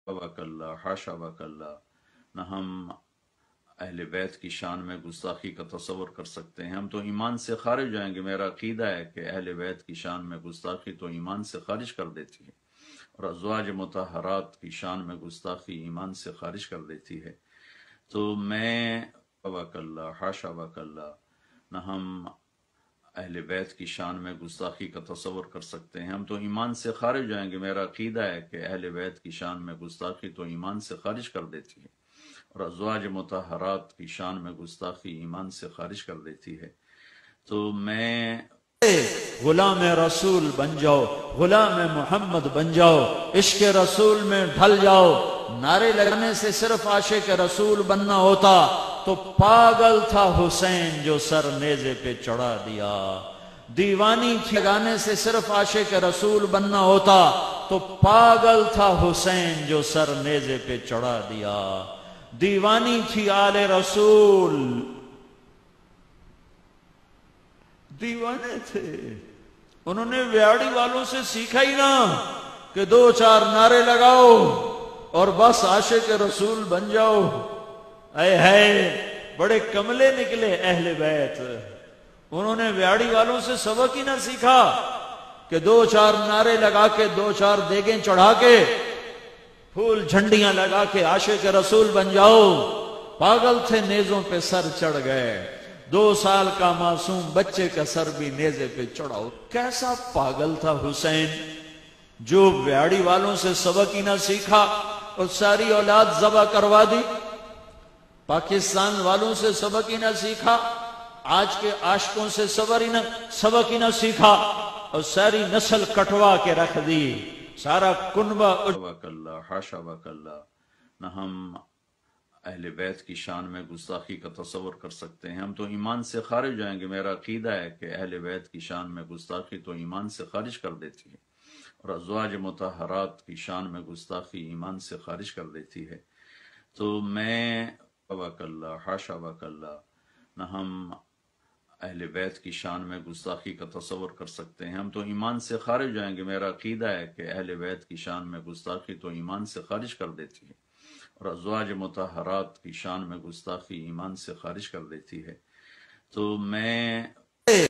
वकल्ला हाशा वकल्ला। न हम अहले बैत की शान में गुस्ताखी का तसव्वुर कर सकते हैं। हम तो ईमान से खारिज हो जाएंगे। मेरा अकीदा है कि अहले बैत की शान में गुस्ताखी तो ईमान से खारिज कर देती है, और अज़वाज मुतहरात की शान में गुस्ताखी ईमान से खारिज कर देती है। तो मैं वकल्ला हाशा वकल्ला, न हम अहले बैत की शान में गुस्ताखी का तसव्वुर कर सकते हैं। हम तो ईमान से खारिज हो जाएंगे। मेरा अकीदा है कि अहले बैत की शान में गुस्ताखी तो ईमान से खारिज कर देती है, और अज़वाज मुतहरात की शान में गुस्ताखी ईमान से खारिज कर देती है। तो मैं गुलाम रसूल बन जाओ, गुलाम मोहम्मद बन जाओ, इश्क रसूल में ढल जाओ। नारे लगाने से सिर्फ आशिक रसूल बनना होता तो पागल था हुसैन जो सर नेज़े पे चढ़ा दिया। दीवानी लगाने से सिर्फ आशिक रसूल बनना होता तो पागल था हुसैन जो सर नेज़े पे चढ़ा दिया। दीवानी थी आले रसूल, दीवाने थे। उन्होंने व्याड़ी वालों से सीखा ही ना कि दो चार नारे लगाओ और बस आशिक रसूल बन जाओ। ऐ है बड़े कमले निकले अहले बैत। उन्होंने व्याड़ी वालों से सबक ही ना सीखा कि दो चार नारे लगा के, दो चार देगें चढ़ा के, फूल झंडियां लगा के आशिक रसूल बन जाओ। पागल थे, नेजों पे सर चढ़ गए। 2 साल का मासूम बच्चे का सर भी नेज़े पे चढ़ाओ। कैसा पागल था हुसैन जो व्याड़ी वालों से सबक ही ना सीखा और सारी औलाद ज़बा करवा दी। पाकिस्तान वालों से सबक ही ना सीखा, आज के आशिकों से सबक ही ना सीखा और सारी नस्ल कटवा के रख दी। सारा कुनबा वकल्ला हाशा वकल्ला। न हम अहले बैत की शान में गुस्ताखी का तसव्वुर कर सकते हैं। हम तो ईमान से खारिज हो जाएंगे। मेरा अकीदा है कि अहले बैत की शान में गुस्ताखी तो ईमान से खारिज कर देती है, और अज़वाज मुतहरात की शान में गुस्ताखी ईमान से खारिज कर देती है। तो मैं वकल्ला हाशा वकल्ला, न हम अहले बैत की शान में गुस्ताखी का तसव्वुर कर सकते हैं। हम तो ईमान से खारिज हो जाएंगे। मेरा अकीदा है कि अहले बैत की शान में गुस्ताखी तो ईमान से खारिज कर देती है, और अज़वाज मुतहरात की शान में गुस्ताखी ईमान से खारिज कर देती है। तो मैं